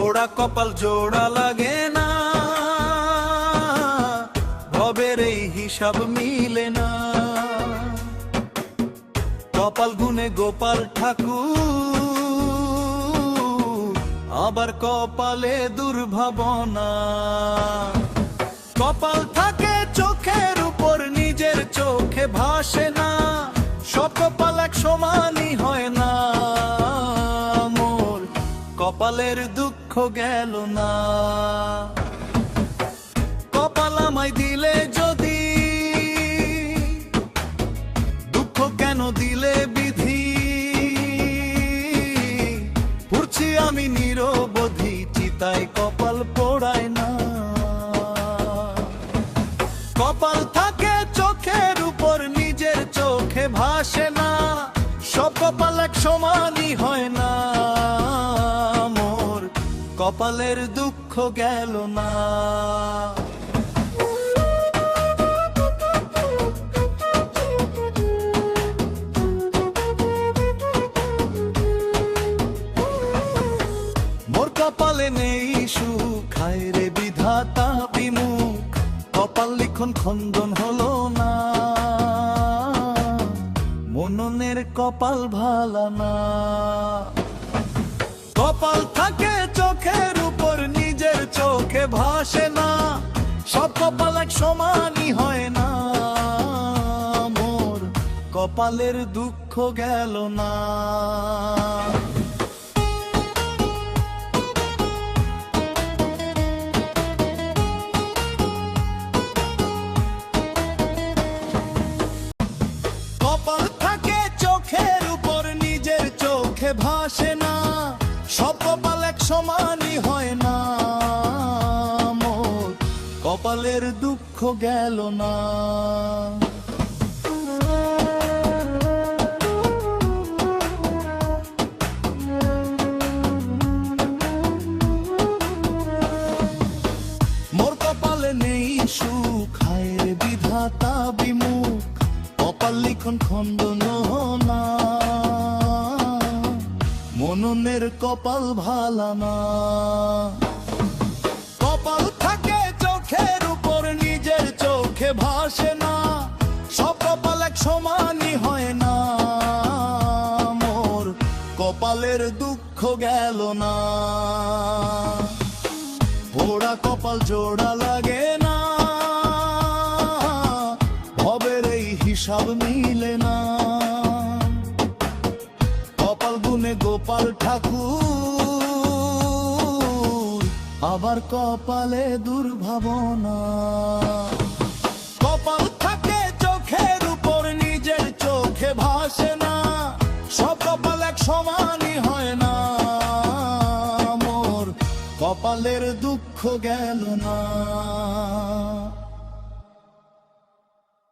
পোড়া কপাল জোড়া লাগে না, ভবের এই হিসাব মিলে না। কপাল গুনে গোপাল ঠাকুর, আবার কপালে দুর্ভাবনা। কপাল থাকে চোখের উপর, নিজের চোখে ভাসে না, সব কপাল এক সমানই হয় না। মোর কপালের দুঃখ গেল না। কপাল আমায় দিলে যদি, দুঃখ কেন দিলে বিধি? পুড়ছি আমি নিরবধি, চিতায় কপাল পোড়ায় না। কপাল থাকে চোখের উপর, নিজের চোখে ভাসে না, সব কপাল এক সমানই হয় না। মোর কপালের দুঃখ গেল না। মোর কপালে নেই সুখ, হায় রে বিধাতা বিমুখ, কপাল লিখন খণ্ডন হলো না। মননের কপাল ভালা না। কপাল থাকে চোখের উপর, নিজের চোখে ভাসে না, সব কপাল এক সমানই হয় না। মোর কপালের দুঃখ গেল না। কপাল থাকে চোখের উপর, নিজের চোখে ভাসে না, সব কপাল এক সমানই হয় না। মোর কপালের দুঃখ গেল না। মোর কপালে নেই সুখ, হায় রে বিধাতা বিমুখ, কপাল লিখন খণ্ডন না। মননের কপাল ভালা না। কপাল থাকে চোখের উপর, নিজের চোখে ভাসে না, সব কপাল এক সমানই হয় না। মোর কপালের দুঃখ গেল না। পোড়া কপাল জোড়া লাগে না, ভবের এই হিসাব মিলে না। কপাল গুনে গোপাল ঠাকুর, আবার কপালে দুর্ভাবনা। কপাল থাকে চোখের উপর, নিজের চোখে ভাসে না, সব কপাল এক সমানই হয় না। মোর কপালের দুঃখ গেল না।